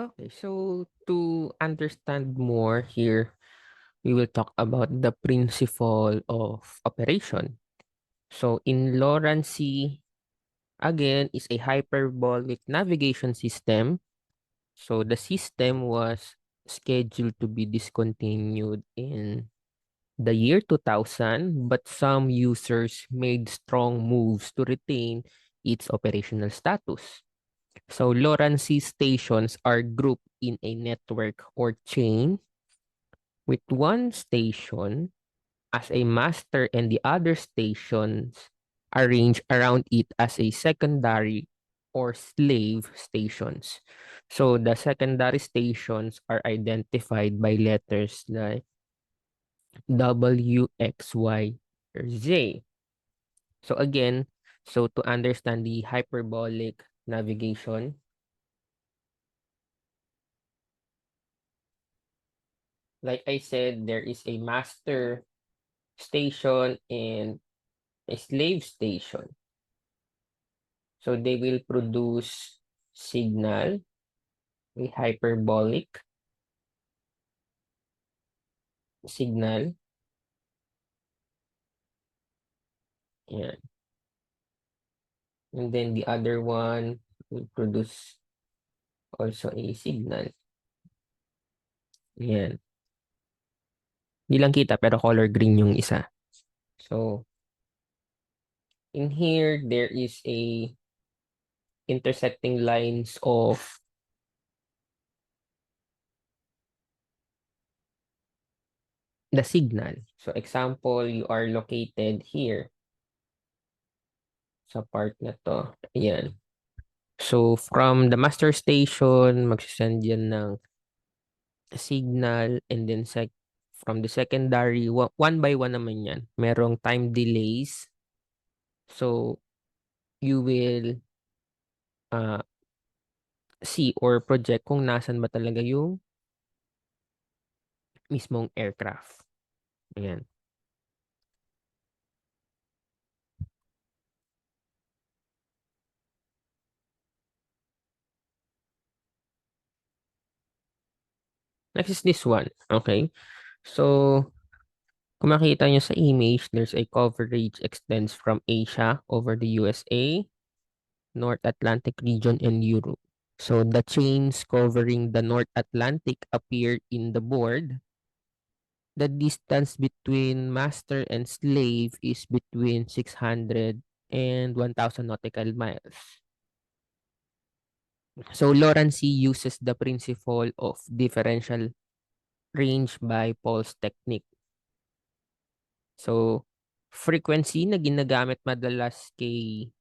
Okay, so to understand more here, we will talk about the principle of operation. So in LORAN C, again, is a hyperbolic navigation system. So the system was scheduled to be discontinued in the year 2000, but some users made strong moves to retain its operational status. So LORAN C stations are grouped in a network or chain with one station as a master and the other stations arranged around it as a secondary or slave stations. So the secondary stations are identified by letters like W, X, Y, or Z. So again, so to understand the hyperbolic navigation, like I said, there is a master station and a slave station. So they will produce signal, a hyperbolic signal. Yeah. And then the other one will produce also a signal. Yan. Di lang kita pero color green yung isa. So in here, there is a intersecting lines of the signal. So example, you are located here sa part na to. Ayan. So from the master station, magsisend yan ng signal and then from the secondary, one by one naman yan. Merong time delays. So you will uh, see or project kung nasan ba talaga yung mismong aircraft. Ayan. Next is this one. Okay. So, kung makita nyo sa image, there's a coverage extends from Asia over the USA, North Atlantic region, and Europe. So, the chains covering the North Atlantic appear in the board. The distance between master and slave is between 600 and 1,000 nautical miles. So Lorentz uses the principle of differential range by pulse technique. So frequency na ginagamit madalas kay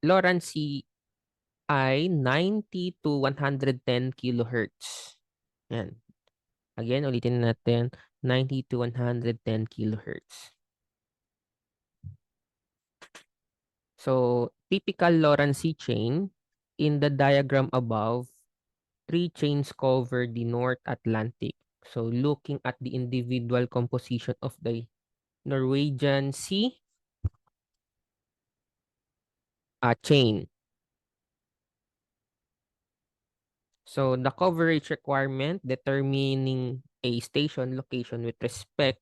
Lorentz ay 90 to 110 kilohertz. Yan. Again, ulitin natin, 90 to 110 kilohertz. So, typical Lorentz chain, in the diagram above, 3 chains cover the North Atlantic. So, looking at the individual composition of the Norwegian Sea chain. So, the coverage requirement determining a station location with respect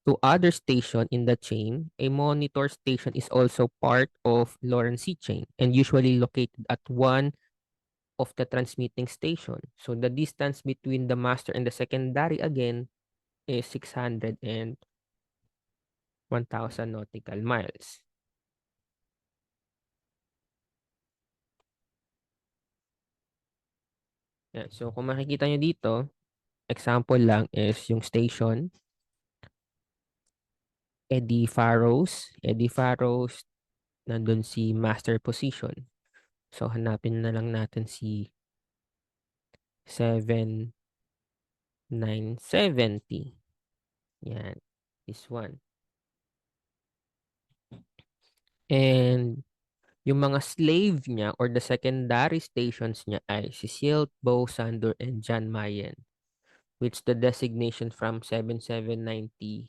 to other station in the chain, a monitor station is also part of Lorentz chain and usually located at one of the transmitting station. So the distance between the master and the secondary again is 600 and 1,000 nautical miles. Yan. So kung makikita nyo dito, example lang is yung station, Eddie Farrows. Eddie Farrows, nandun si master position. So hanapin na lang natin si 7970. Yan. This one. And yung mga slave niya or the secondary stations niya ay si Silt, Bo, Sandor, and John Mayen, which the designation from 7790X,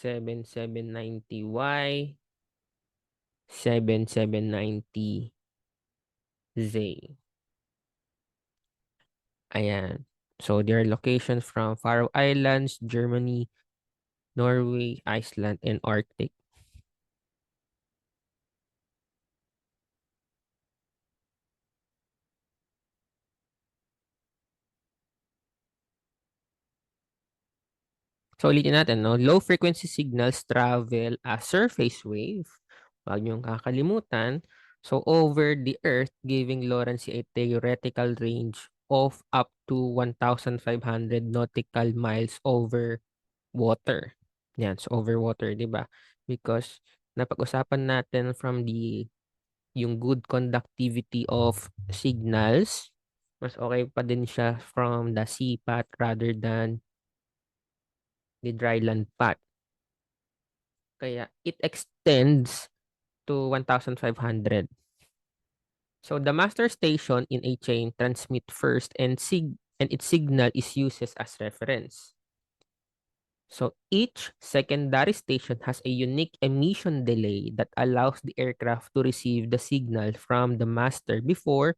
7790Y, 7790 Z. Ayan. So, there are locations from Faroe Islands, Germany, Norway, Iceland, and Arctic. So, ulitin natin, no? Low frequency signals travel as surface wave. Huwag niyong kakalimutan. So, over the Earth, giving Lorentz a theoretical range of up to 1,500 nautical miles over water. Yan, so over water, di ba? Because napag-usapan natin from yung good conductivity of signals, mas okay pa din siya from the sea path rather than the dry land path. Kaya it extends to 1,500. So the master station in a chain transmit first and its signal is used as reference. So each secondary station has a unique emission delay that allows the aircraft to receive the signal from the master before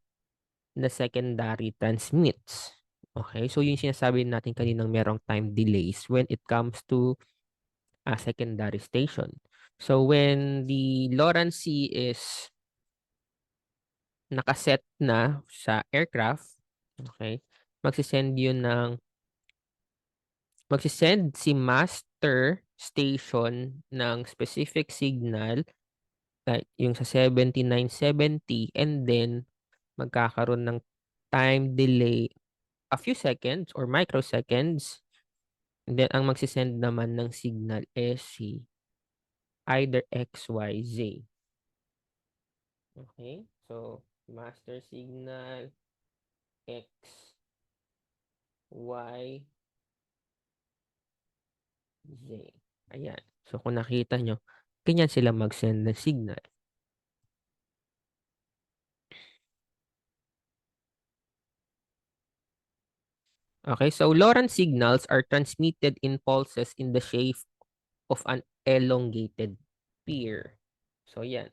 the secondary transmits. Okay, so yung sinasabi natin kaninang merong time delays when it comes to a secondary station. So when the LORAN C is nakaset na sa aircraft, okay, magsisend yun ng magsisend si master station ng specific signal like yung sa 7970 and then magkakaroon ng time delay a few seconds or microseconds and then ang magsisend naman ng signal is si either X, Y, Z. Okay? So, master signal X, Y, Z. Ayan. So, kung nakita nyo, ganyan sila mag-send ng signal. Okay, so LORAN signals are transmitted in pulses in the shape of an elongated pair. So, yan.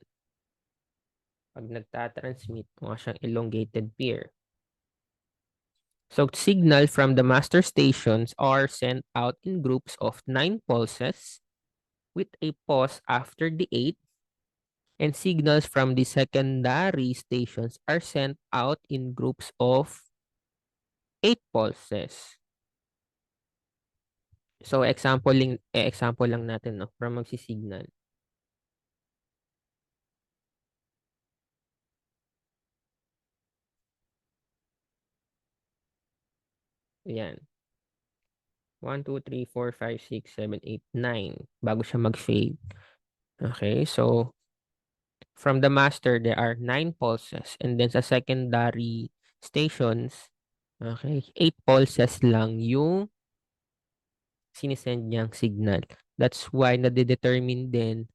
Pag nagtatransmit, mukha siyang elongated pair. So, signal from the master stations are sent out in groups of 9 pulses with a pause after the 8, and signals from the secondary stations are sent out in groups of 8 pulses. So, example lang natin, no, from magsisignal. Ayan. 1, 2, 3, 4, 5, 6, 7, 8, 9. Bago siya mag-fade. Okay, so from the master, there are 9 pulses. And then sa secondary stations, okay, 8 pulses lang yung sinisend niyang signal. That's why nade-determine din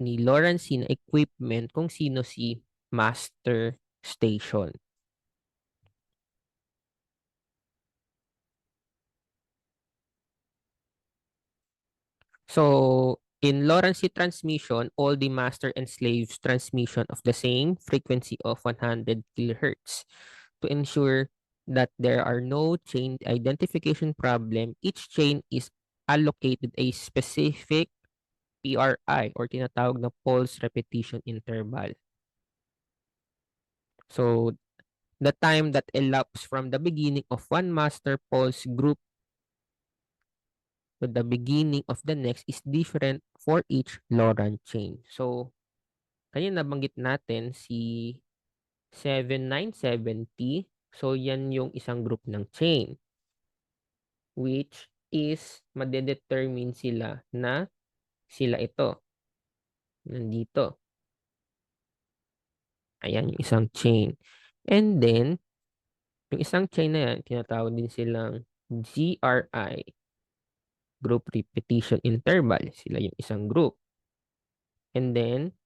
ni Lawrence na equipment kung sino si master station. So, in Lorentz transmission, all the master and slaves transmission of the same frequency of 100 kilohertz. To ensure that there are no chain identification problem, each chain is allocated a specific PRI or tinatawag na pulse repetition interval. So, the time that elapsed from the beginning of one master pulse group to the beginning of the next is different for each LORAN chain. So, kanina nabanggit natin si 7970. So, yan yung isang group ng chain which is madedetermine sila na sila ito. Nandito. Ayan yung isang chain. And then, yung isang chain na yan, tinatawag din silang GRI, group repetition interval. Sila yung isang group. And then,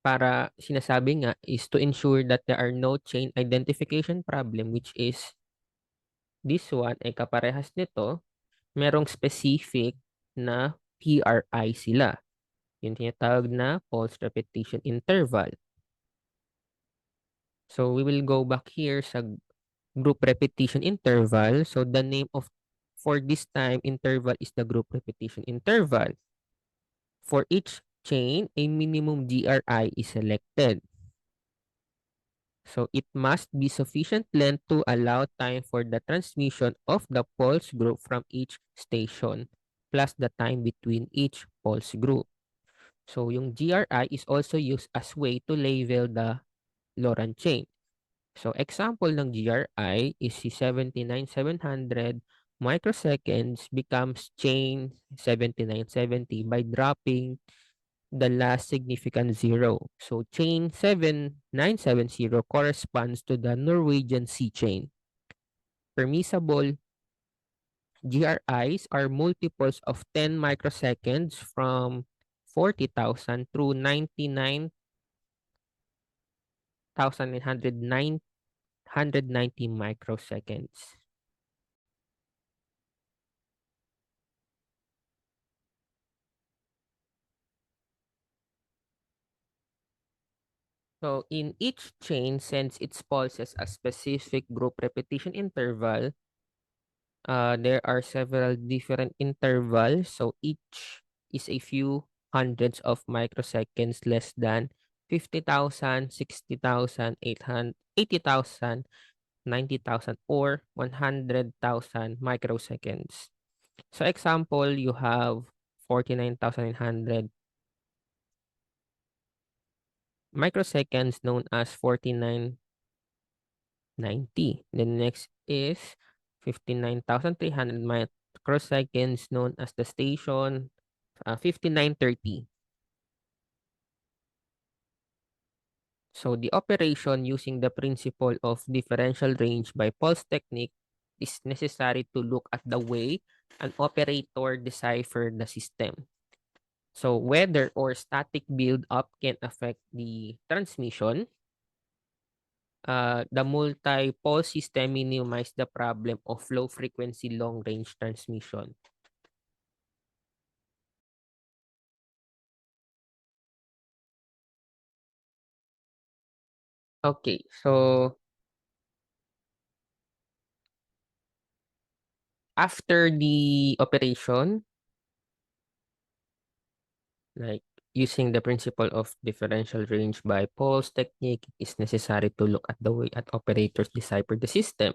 para sinasabi nga is to ensure that there are no chain identification problem, which is this one ay kaparehas nito, merong specific na PRI sila. Yung tinatawag na pulse repetition interval. So we will go back here sa group repetition interval. So the name of for this time interval is the group repetition interval. For each chain, a minimum GRI is selected. So it must be sufficient length to allow time for the transmission of the pulse group from each station plus the time between each pulse group. So yung GRI is also used as way to label the LORAN chain. So example ng GRI is si 79,700 microseconds becomes chain 7970 by dropping the last significant zero. So chain 7970 corresponds to the Norwegian sea chain. Permissible GRIs are multiples of 10 microseconds from 40,000 through 99,990 microseconds. So in each chain sends its pulses a specific group repetition interval. There are several different intervals. So each is a few hundreds of microseconds less than 50,000, 60,000, 800, 80,000, 90,000, or 100,000 microseconds. So example, you have 49,900 microseconds known as 4990. The next is 59,300 microseconds known as the station 5930. So the operation using the principle of differential range by pulse technique is necessary to look at the way an operator decipher the system. So weather or static build-up can affect the transmission. The multi-pulse system minimize the problem of low-frequency long-range transmission. Okay, so after the operation, like using the principle of differential range by pulse technique, it is necessary to look at the way at operators decipher the system.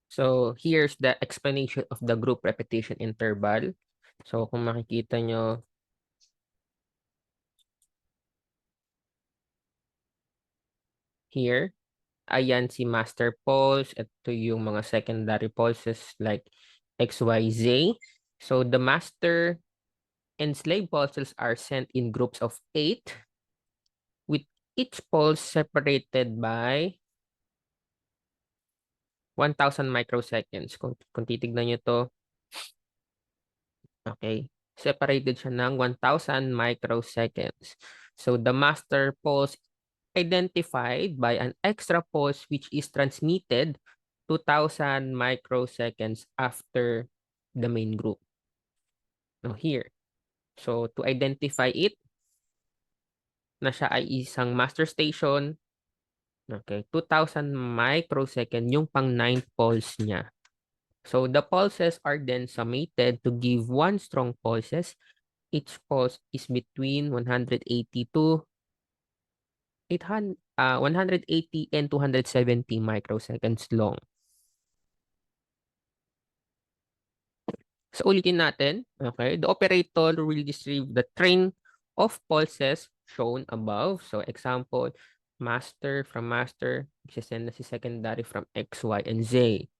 So here's the explanation of the group repetition interval. So kung makikita nyo here, ayan si master pulse. Ito yung mga secondary pulses like XYZ. So the master and slave pulses are sent in groups of 8 with each pulse separated by 1,000 microseconds. Kung titignan nyo to, okay, separated siya ng 1,000 microseconds. So the master pulse identified by an extra pulse which is transmitted 2,000 microseconds after the main group. Now here, so to identify it, na siya ay isang master station, okay, 2,000 microsecond yung pang 9th pulse niya. So the pulses are then summated to give one strong pulses. Each pulse is between 180 to 180 and 270 microseconds long. So ulitin natin, okay? The operator will distribute the train of pulses shown above. So example, master from master, send na si secondary from X, Y, and Z.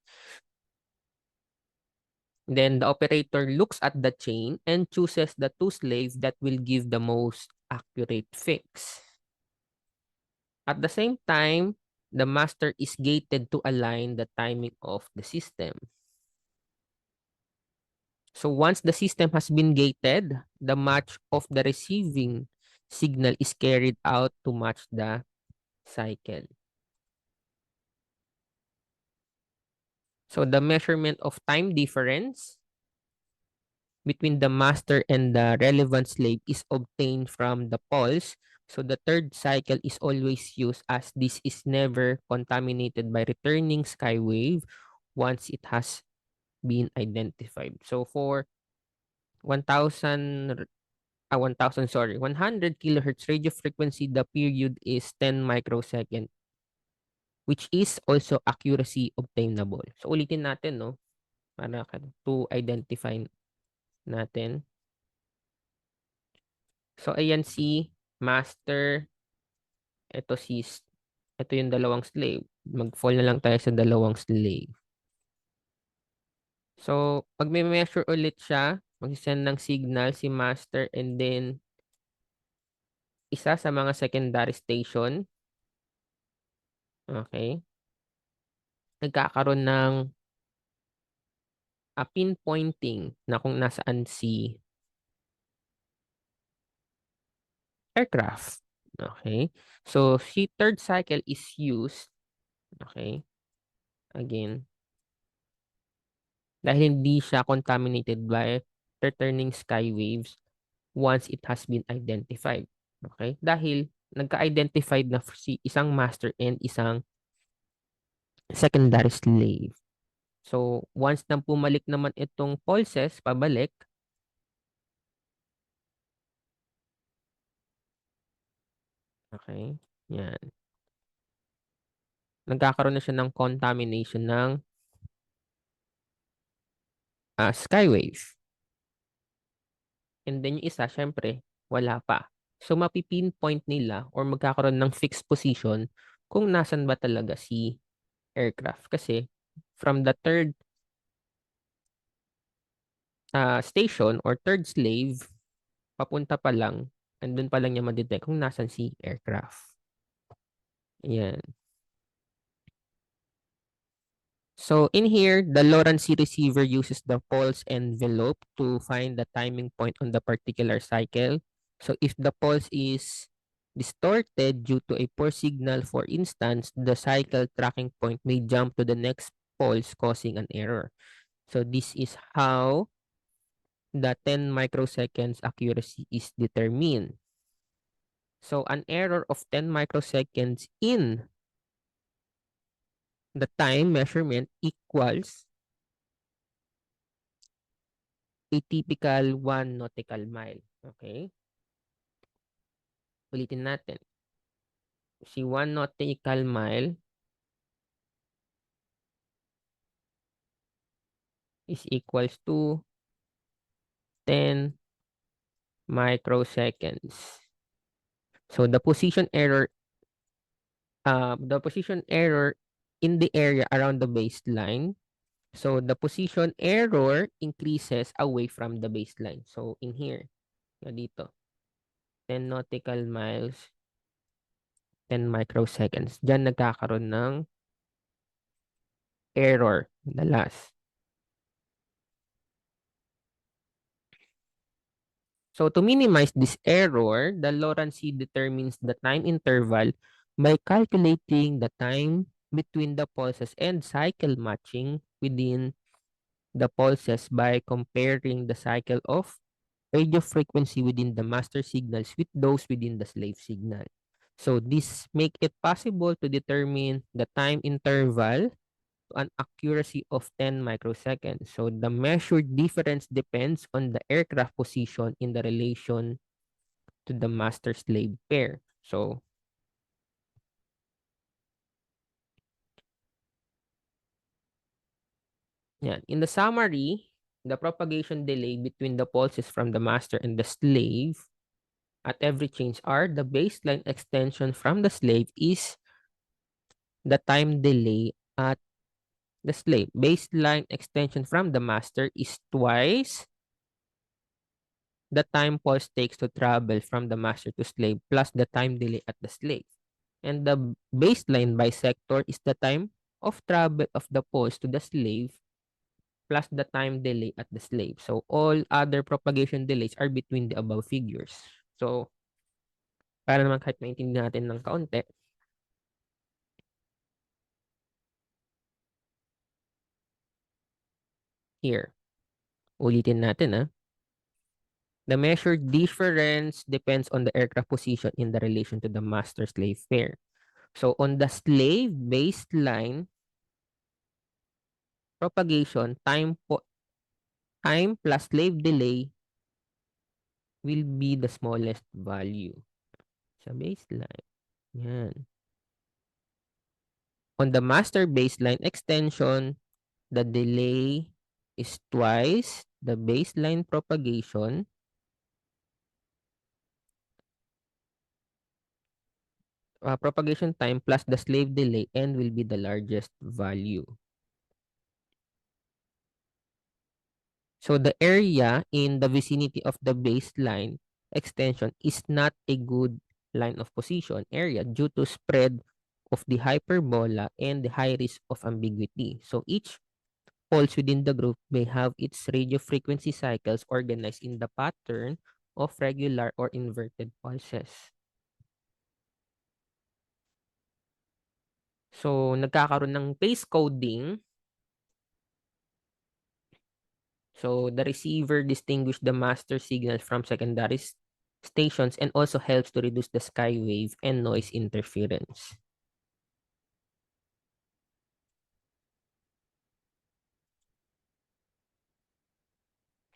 Then the operator looks at the chain and chooses the two slaves that will give the most accurate fix. At the same time, the master is gated to align the timing of the system. So once the system has been gated, the match of the receiving signal is carried out to match the cycle. So the measurement of time difference between the master and the relevant slave is obtained from the pulse. So the third cycle is always used as this is never contaminated by returning sky wave once it has been identified. So for 1000 1000 sorry 100 kilohertz radio frequency, the period is 10 microsecond, which is also accuracy obtainable. So ulitin natin, no, para to identify natin. So ayan si master, ito yung dalawang slave. Mag-fall na lang tayo sa dalawang slave. So pag may measure ulit siya, mag-send ng signal si master and then isa sa mga secondary station. Okay. Nagkakaroon ng pinpointing na kung nasaan si aircraft. Okay. So si third cycle is used. Okay. Again, dahil hindi siya contaminated by returning sky waves once it has been identified. Okay? Dahil nagka-identified na si isang master and isang secondary slave. So, once nang pumalik naman itong pulses, pabalik, okay, yan. Nagkakaroon na siya ng contamination ng sky wave. And then yung isa, syempre, wala pa. So, mapipinpoint nila or magkakaroon ng fixed position kung nasan ba talaga si aircraft. Kasi, from the third station or third slave, papunta pa lang, andun pa lang niya madetect kung nasan si aircraft. Ayan. So in here, the LORAN C receiver uses the pulse envelope to find the timing point on the particular cycle. So if the pulse is distorted due to a poor signal, for instance, the cycle tracking point may jump to the next pulse, causing an error. So this is how the 10 microseconds accuracy is determined. So an error of 10 microseconds in the time measurement equals a typical 1 nautical mile. Okay? Ulitin natin. Si 1 nautical mile is equals to 10 microseconds. So the position error in the area around the baseline. So the position error increases away from the baseline. So in here, dito, 10 nautical miles, 10 microseconds. Diyan nagkakaroon ng error madalas. So to minimize this error, the LORAN C determines the time interval by calculating the time between the pulses and cycle matching within the pulses by comparing the cycle of radio frequency within the master signals with those within the slave signal. So this make it possible to determine the time interval to an accuracy of 10 microseconds. So the measured difference depends on the aircraft position in the relation to the master-slave pair. So, yan. In the summary, the propagation delay between the pulses from the master and the slave at every change are the baseline extension from the slave is the time delay at the slave. Baseline extension from the master is twice the time pulse takes to travel from the master to slave plus the time delay at the slave. And the baseline bisector is the time of travel of the pulse to the slave plus the time delay at the slave. So all other propagation delays are between the above figures. So para naman kahit maintindihan natin ng kaunti, here. Ulitin natin, ah. The measured difference depends on the aircraft position in the relation to the master-slave pair. So, on the slave baseline, propagation, time plus slave delay will be the smallest value sa baseline. Yan. On the master baseline extension, the delay is twice the baseline propagation propagation time plus the slave delay and will be the largest value. So the area in the vicinity of the baseline extension is not a good line of position area due to spread of the hyperbola and the high risk of ambiguity. So each pulse within the group may have its radio frequency cycles organized in the pattern of regular or inverted pulses. So, nagkakaroon ng phase coding. So, the receiver distinguish the master signals from secondary stations and also helps to reduce the skywave and noise interference.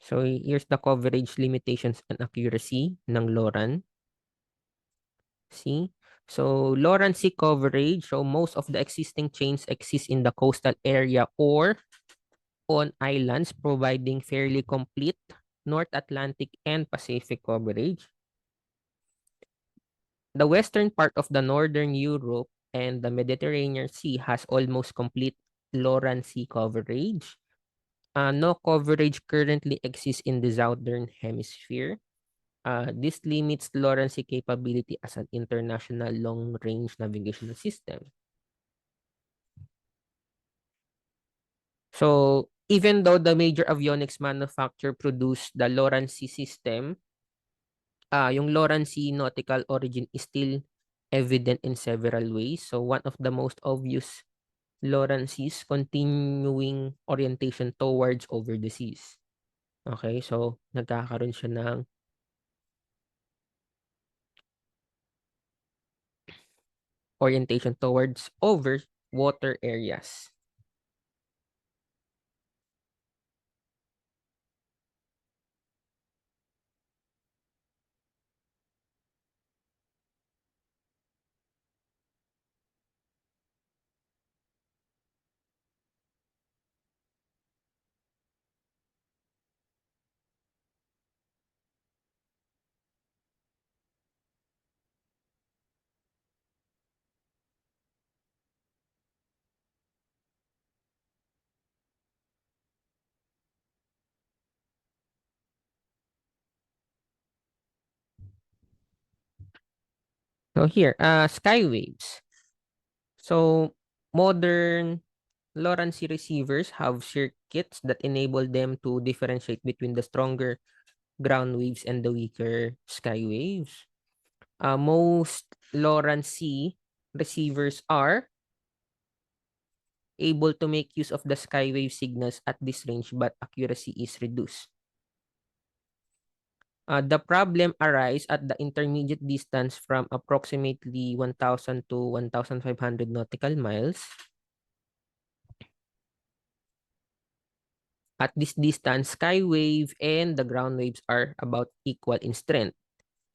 So, here's the coverage limitations and accuracy ng LORAN. See? So, LORAN C coverage. So, most of the existing chains exist in the coastal area or on islands, providing fairly complete North Atlantic and Pacific coverage. The western part of the northern Europe and the Mediterranean Sea has almost complete LORAN Sea coverage. No coverage currently exists in the southern hemisphere. This limits LORAN Sea capability as an international long-range navigational system. So, even though the major avionics manufacturer produced the LORAN Sea system, yung LORAN Sea nautical origin is still evident in several ways. So, one of the most obvious LORAN seas continuing orientation towards over the seas. Okay, so nagkakaroon siya ng orientation towards over water areas. So here, skywaves. So modern LORAN sea receivers have circuits that enable them to differentiate between the stronger ground waves and the weaker sky waves. Most LORAN sea receivers are able to make use of the skywave signals at this range, but accuracy is reduced. The problem arises at the intermediate distance from approximately 1,000 to 1,500 nautical miles. At this distance, skywave and the ground waves are about equal in strength.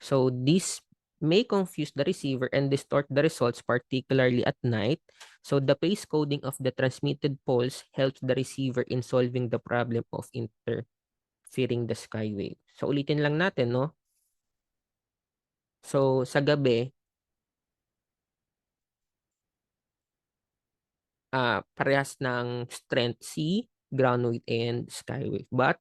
So this may confuse the receiver and distort the results, particularly at night. So the phase coding of the transmitted pulse helps the receiver in solving the problem of interfering the skywave. So ulitin lang natin, no? So sa gabi, parehas ng strength C, ground wave, and skywave. But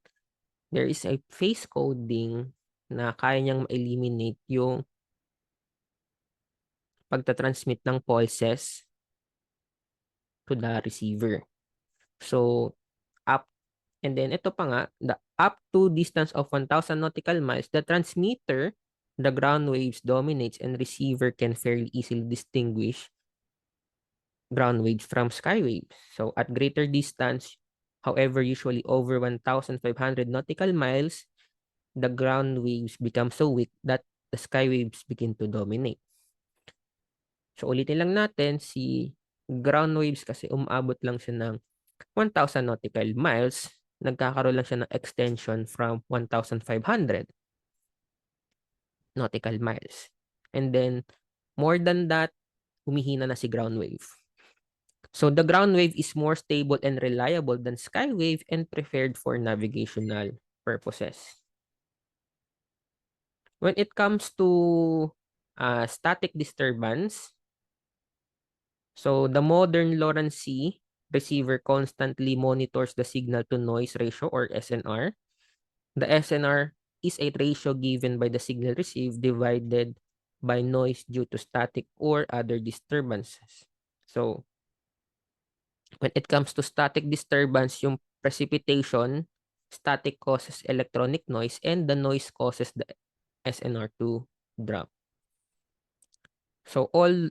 there is a phase coding na kaya niyang ma-eliminate yung pagtatransmit ng pulses to the receiver. So, up, and then ito pa nga, the up to distance of 1,000 nautical miles, the transmitter, the ground waves dominates and receiver can fairly easily distinguish ground waves from sky waves. So, at greater distance, However, usually over 1,500 nautical miles, the ground waves become so weak that the sky waves begin to dominate. So ulitin lang natin, si ground waves kasi umabot lang siya ng 1,000 nautical miles, nagkakaroon lang siya ng extension from 1,500 nautical miles. And then, more than that, humihina na si ground wave. So the ground wave is more stable and reliable than sky wave and preferred for navigational purposes. When it comes to static disturbance, so the modern LORAN C receiver constantly monitors the signal to noise ratio or SNR. The SNR is a ratio given by the signal received divided by noise due to static or other disturbances. So when it comes to static disturbance, yung precipitation, static causes electronic noise and the noise causes the SNR to drop. So all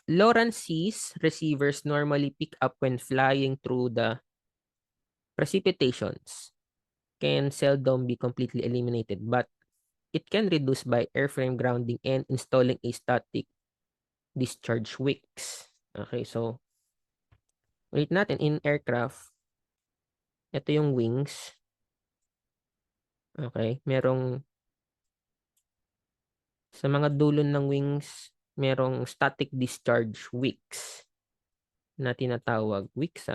LORAN C's receivers normally pick up when flying through the precipitations can seldom be completely eliminated, but it can reduce by airframe grounding and installing a static discharge wicks. Okay, so ulit natin in aircraft, ito yung wings. Okay, merong sa mga dulo ng wings, merong static discharge wicks na tinatawag wicks,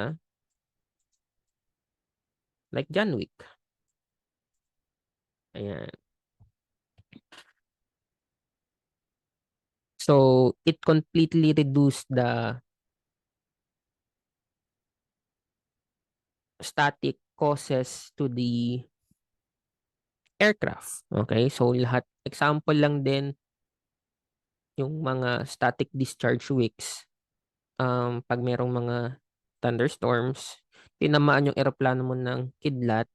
like John Wick. Ayan. So, it completely reduced the static causes to the aircraft. Okay? So, lahat, example lang din yung mga static discharge wicks. Pag merong mga thunderstorms, tinamaan yung eroplano mo ng kidlat,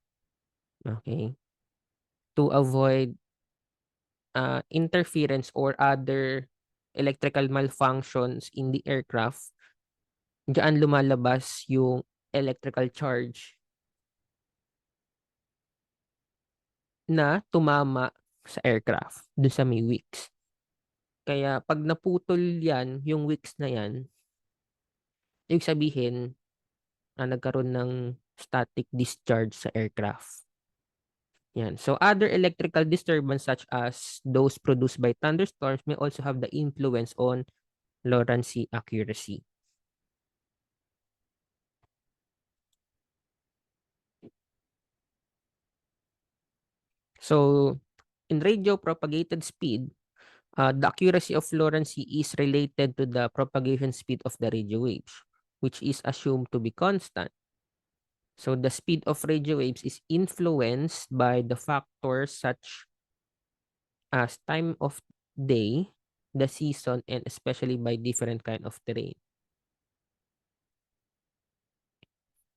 okay, to avoid interference or other electrical malfunctions in the aircraft, diyan lumalabas yung electrical charge na tumama sa aircraft, dun sa may wicks. Kaya pag naputol yan, yung wicks na yan, ibig sabihin, nagkaroon ng static discharge sa aircraft. Yan. So other electrical disturbance such as those produced by thunderstorms may also have the influence on LORAN C accuracy. So in radio propagated speed, the accuracy of LORAN C is related to the propagation speed of the radio waves, which is assumed to be constant. So the speed of radio waves is influenced by the factors such as time of day, the season, and especially by different kind of terrain.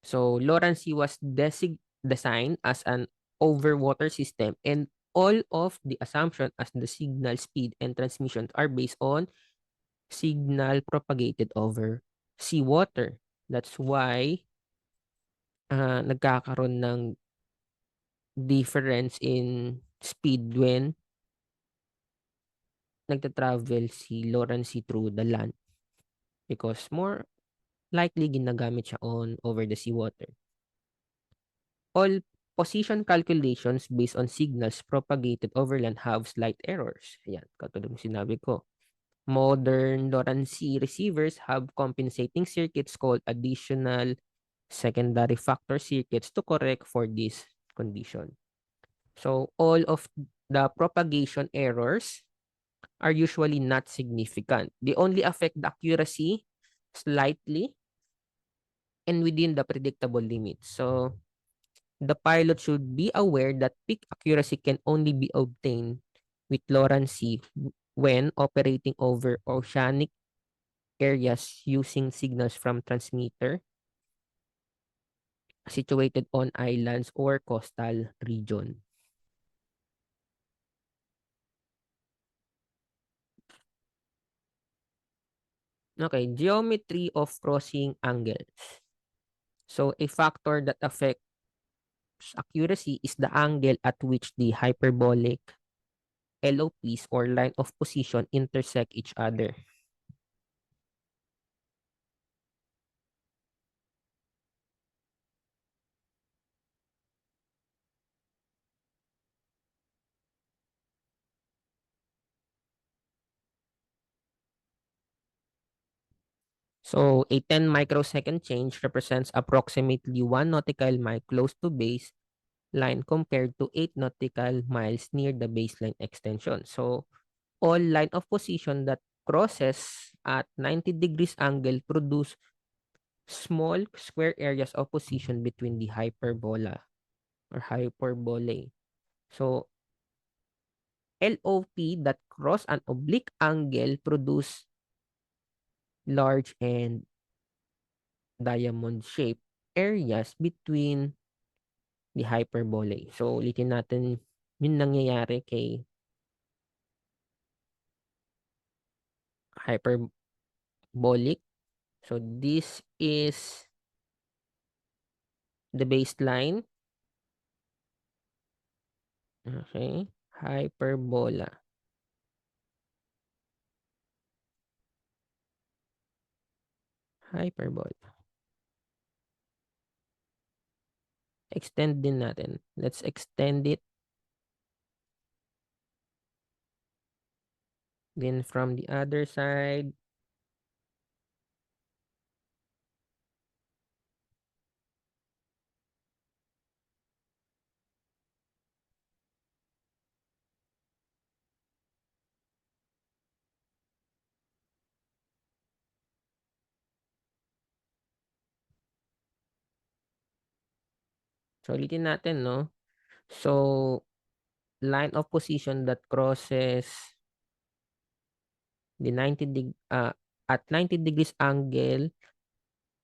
So LORAN C was designed as an overwater system, and all of the assumption as the signal speed and transmission are based on signal propagated over seawater. That's why nagkakaroon ng difference in speed when nagta-travel si LORAN C through the land because more likely ginagamit siya on over the seawater. All position calculations based on signals propagated over land have slight errors. Ayan, katulad ng sinabi ko. Modern LORAN C receivers have compensating circuits called additional secondary factor circuits to correct for this condition. So all of the propagation errors are usually not significant. They only affect the accuracy slightly and within the predictable limits. So the pilot should be aware that peak accuracy can only be obtained with LORAN C when operating over oceanic areas using signals from transmitter situated on islands or coastal region. Okay, geometry of crossing angles. So a factor that affects accuracy is the angle at which the hyperbolic LOPs or line of position intersect each other. So a 10 microsecond change represents approximately 1 nautical mile close to baseline compared to 8 nautical miles near the baseline extension. So all line of position that crosses at 90 degrees angle produce small square areas of position between the hyperbola or hyperbolae. So LOP that cross an oblique angle produce large and diamond-shaped areas between the hyperbolae. So, ulitin natin yung nangyayari kay hyperbolic. So, this is the baseline. Okay. Hyperbola. Hyperbola. Extend din natin. Let's extend it. Then from the other side, so ulitin natin, no? So, line of position that crosses the at 90 degrees angle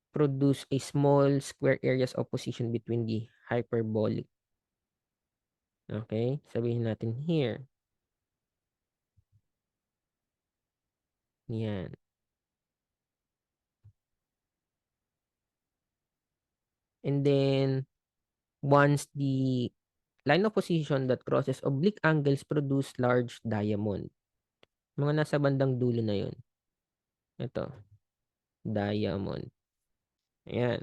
produce a small square areas of position between the hyperbolic. Okay? Sabihin natin here. Yan. And then, once the line of position that crosses oblique angles produce large diamond. Mga nasa bandang dulo na yun. Ito. Diamond. Ayan.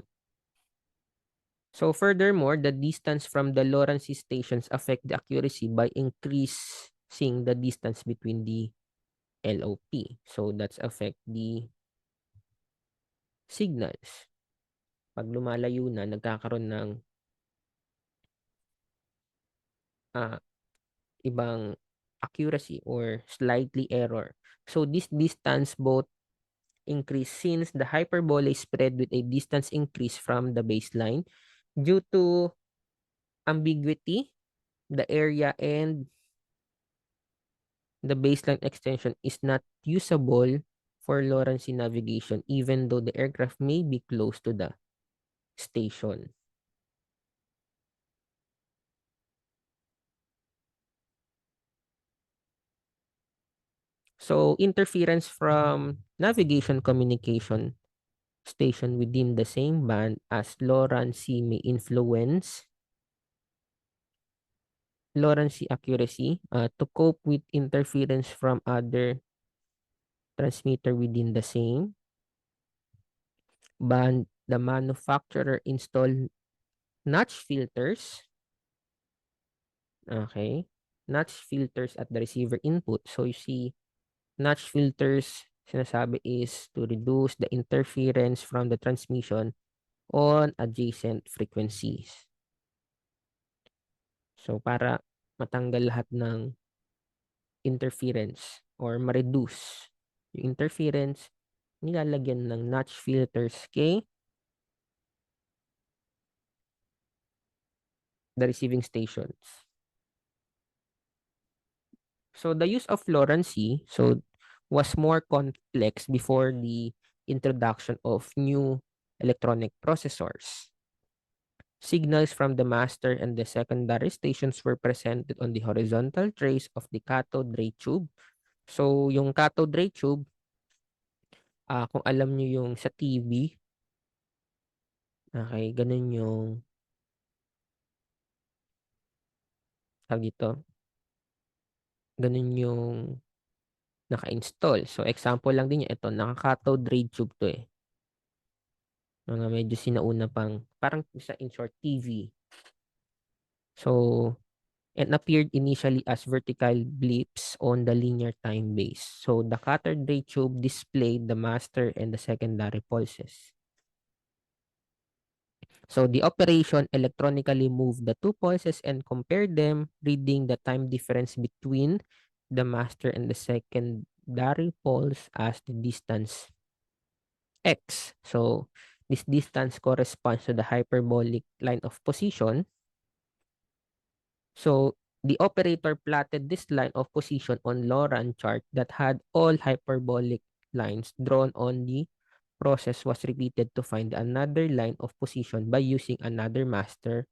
So, furthermore, the distance from the LORAN stations affect the accuracy by increasing the distance between the LOP. So, that's affect the signals. Pag lumalayo na, nagkakaroon ng ah, ibang accuracy or slightly error. So, this distance both increase since the hyperbola is spread with a distance increase from the baseline due to ambiguity, the area and the baseline extension is not usable for Lorentz navigation even though the aircraft may be close to the station. So, interference from navigation communication station within the same band as Lorentz may influence Lorentz accuracy to cope with interference from other transmitter within the same band. The manufacturer install notch filters. Okay. Notch filters at the receiver input. So, you see, notch filters, sinasabi is to reduce the interference from the transmission on adjacent frequencies. So, para matanggal lahat ng interference or ma-reduce yung interference, nilalagyan ng notch filters kay the receiving stations. So, the use of Lorentz was more complex before the introduction of new electronic processors. Signals from the master and the secondary stations were presented on the horizontal trace of the cathode ray tube. So, yung cathode ray tube, kung alam nyo yung sa TV, Okay, ganun yung tawag dito, ganun yung naka-install. So, example lang din yan. Ito, naka-cathode ray tube to eh. Mga medyo sinauna pang, parang sa in short, TV. So, and appeared initially as vertical blips on the linear time base. So, the cathode ray tube displayed the master and the secondary pulses. So, the operation electronically moved the two pulses and compared them, reading the time difference between the master and the secondary pulse as the distance x. So, this distance corresponds to the hyperbolic line of position. So, the operator plotted this line of position on LORAN chart that had all hyperbolic lines drawn on the process was repeated to find another line of position by using another master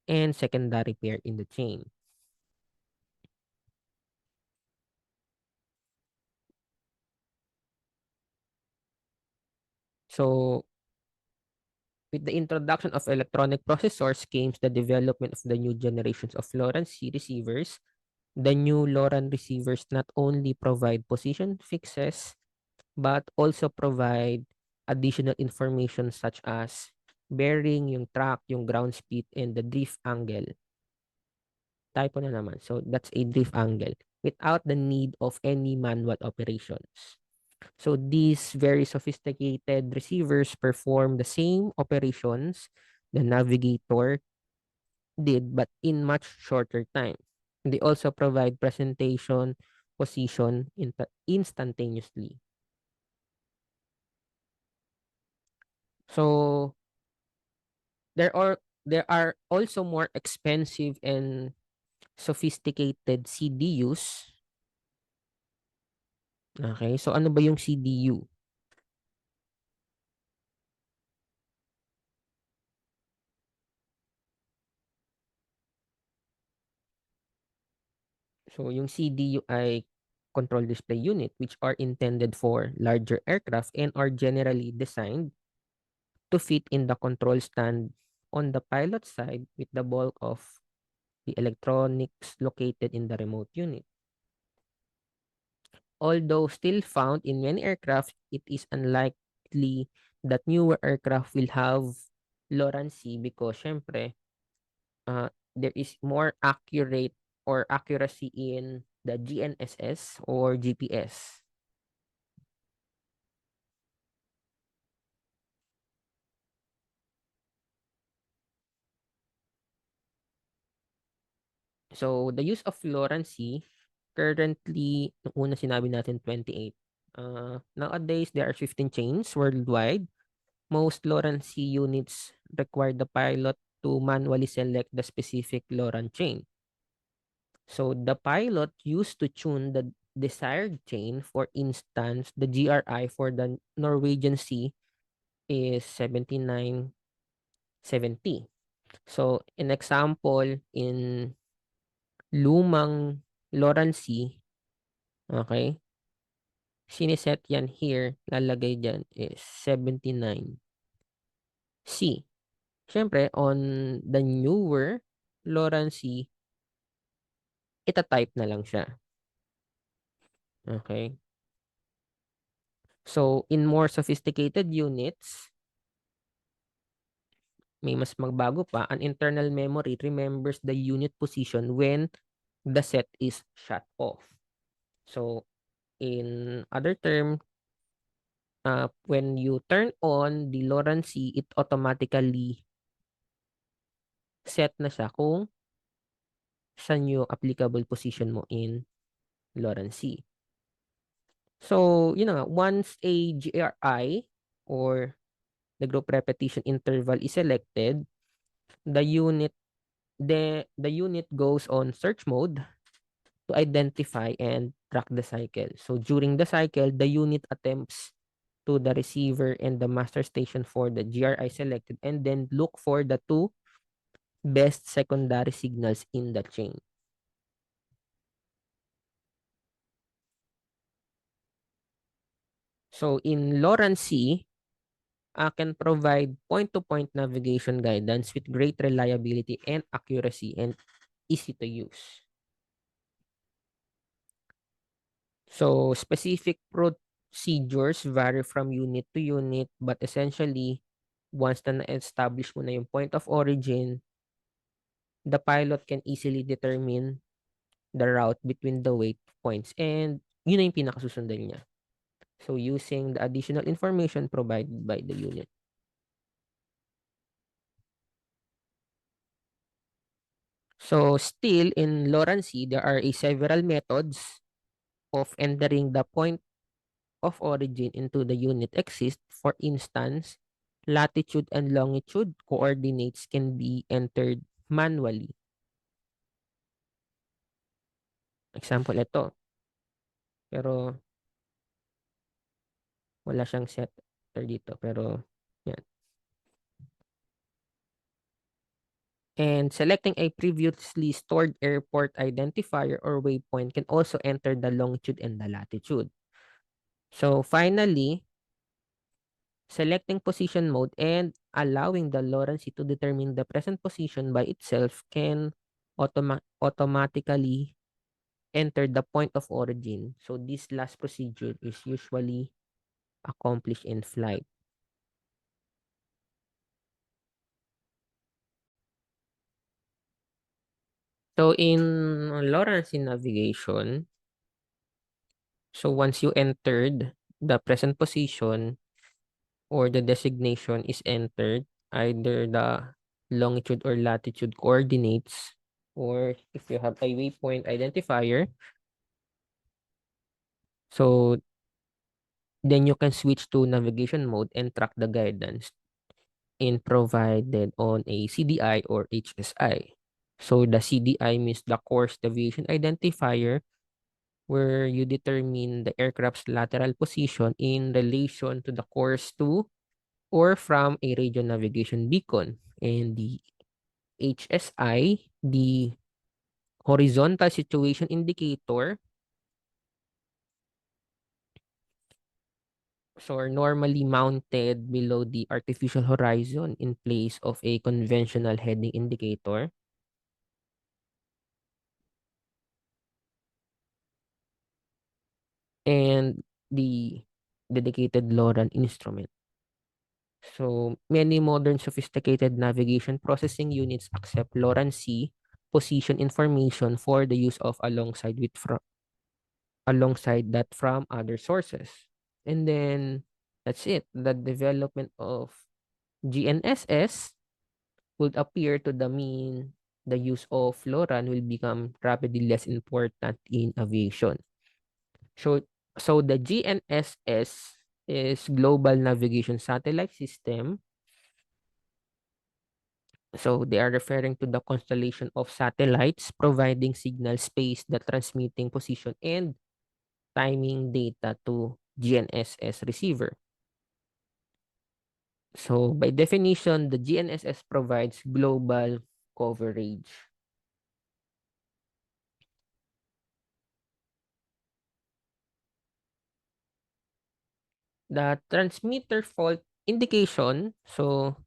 and secondary pair in the chain. So, with the introduction of electronic processors came the development of the new generations of LORAN C receivers. The new LORAN receivers not only provide position fixes, but also provide additional information such as bearing, yung track, yung ground speed, and the drift angle. Typo na naman. So, that's a drift angle without the need of any manual operations. So, these very sophisticated receivers perform the same operations the navigator did, but in much shorter time. They also provide presentation position instantaneously. So, there are also more expensive and sophisticated CDUs. Okay, so ano ba yung CDU? So yung CDU ay control display unit which are intended for larger aircraft and are generally designed to fit in the control stand on the pilot side with the bulk of the electronics located in the remote unit. Although still found in many aircraft, it is unlikely that newer aircraft will have LORAN C because syempre, there is more accurate or accuracy in the GNSS or GPS. So, the use of LORAN C, currently, nung una sinabi natin 28. Nowadays, there are 15 chains worldwide. Most LORAN C units require the pilot to manually select the specific LORAN chain. So the pilot used to tune the desired chain. For instance, the GRI for the Norwegian Sea is 7970. So an example in lumang LORAN Sea, okay, siniset yan here, lalagay dyan is 79C. Siyempre, on the newer LORAN Sea, ita-type na lang siya. Okay? So, in more sophisticated units, may mas magbago pa, an internal memory remembers the unit position when the set is shut off. So, in other term, when you turn on the LORAN C, it automatically set na siya kung saan yung applicable position mo in LORAN C. So, yun na nga, once a GRI or the group repetition interval is selected, the unit the unit goes on search mode to identify and track the cycle. So during the cycle, the unit attempts to the receiver and the master station for the GRI selected and then look for the two best secondary signals in the chain. So in LORAN C, can provide point-to-point navigation guidance with great reliability and accuracy and easy to use. So specific procedures vary from unit to unit, but essentially, once na na-establish mo na yung point of origin, the pilot can easily determine the route between the waypoints points and yun na yung pinakasusundan niya. So using the additional information provided by the unit. So still in LORAN C, there are several methods of entering the point of origin into the unit exist. For instance, latitude and longitude coordinates can be entered manually. Example ito. Pero wala siyang set dito. Pero yan. And selecting a previously stored airport identifier or waypoint can also enter the longitude and the latitude. So finally, selecting position mode and allowing the LORAN-C to determine the present position by itself can automatically enter the point of origin. So this last procedure is usually accomplished in flight. So in LORAN-C navigation, so once you entered the present position or the designation is entered, either the longitude or latitude coordinates, or if you have a waypoint identifier, so then you can switch to navigation mode and track the guidance in provided on a CDI or HSI. So the CDI means the course deviation identifier, where you determine the aircraft's lateral position in relation to the course to or from a radio navigation beacon. And the HSI, the horizontal situation indicator, so are normally mounted below the artificial horizon in place of a conventional heading indicator. And the dedicated LORAN instrument. So many modern sophisticated navigation processing units accept LORAN C position information for the use of alongside that from other sources. And then that's it. The development of GNSS would appear to the mean the use of LORAN will become rapidly less important in aviation. So, so the GNSS is Global Navigation Satellite System. So they are referring to the constellation of satellites providing signal space, the transmitting position and timing data to GNSS receiver. So by definition, the GNSS provides global coverage. The transmitter fault indication, so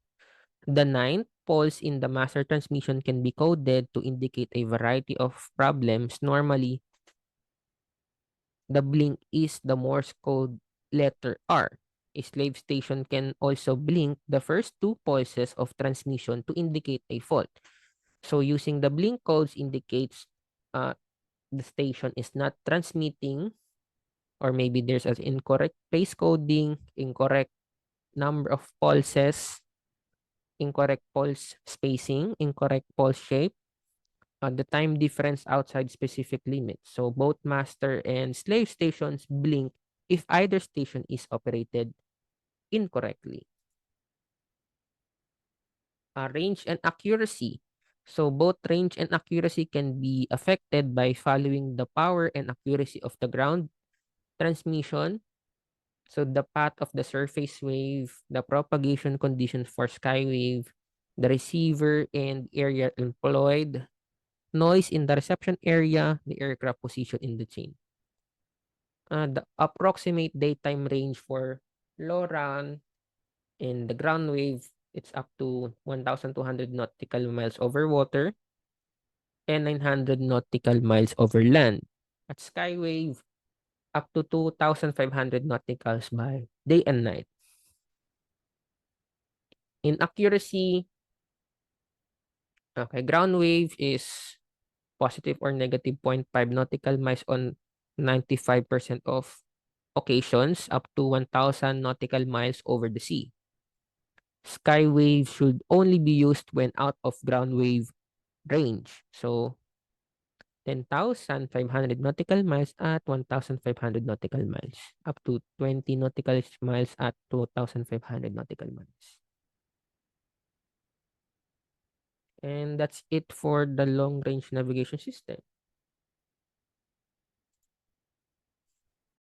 the ninth pulse in the master transmission can be coded to indicate a variety of problems. Normally, the blink is the Morse code letter R. A slave station can also blink the first two pulses of transmission to indicate a fault. So using the blink codes indicates the station is not transmitting, or maybe there's an incorrect place coding, incorrect number of pulses, incorrect pulse spacing, incorrect pulse shape, the time difference outside specific limits. So both master and slave stations blink if either station is operated incorrectly. Range and accuracy. So both range and accuracy can be affected by following the power and accuracy of the ground transmission. So the path of the surface wave, the propagation conditions for skywave, the receiver and area employed, noise in the reception area, the aircraft position in the chain. The approximate daytime range for LORAN In the ground wave, it's up to 1,200 nautical miles over water and 900 nautical miles over land. At sky wave, up to 2,500 nauticals by day and night. In accuracy, okay, ground wave is positive or negative zero point 0.5 nautical miles on 95% of occasions, up to 1,000 nautical miles over the sea. Sky wave should only be used when out of ground wave range. So 10,500 nautical miles at 1,500 nautical miles, up to 20 nautical miles at 2,500 nautical miles. And that's it for the long range navigation system.